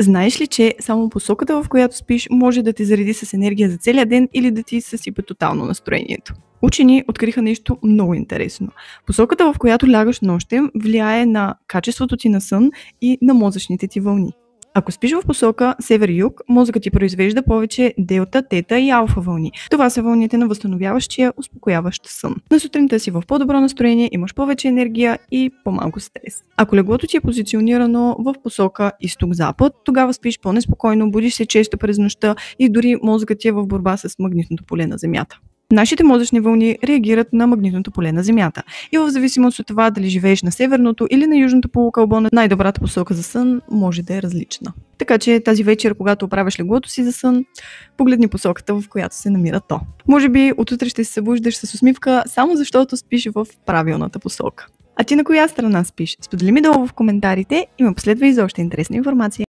Знаеш ли, че само посоката, в която спиш, може да те зареди с енергия за целия ден или да ти съсипе тотално настроението? Учени откриха нещо много интересно. Посоката, в която лягаш нощем, влияе на качеството ти на сън и на мозъчните ти вълни. Ако спиш в посока север-юг, мозъкът ти произвежда повече делта, тета и алфа вълни. Това са вълните на възстановяващия, успокояващ сън. На сутринта си в по-добро настроение, имаш повече енергия и по-малко стрес. Ако леглото ти е позиционирано в посока изток-запад, тогава спиш по-неспокойно, будиш се често през нощта и дори мозъкът ти е в борба с магнитното поле на Земята. Нашите мозъчни вълни реагират на магнитното поле на Земята. И в зависимост от това дали живееш на северното или на южното полукълбо, най-добрата посока за сън може да е различна. Така че тази вечер, когато оправяш леглото си за сън, погледни посоката, в която се намира то. Може би отутре ще се събуждаш с усмивка, само защото спиш в правилната посока. А ти на коя страна спиш? Сподели ми долу в коментарите и ме последвай за още интересна информация.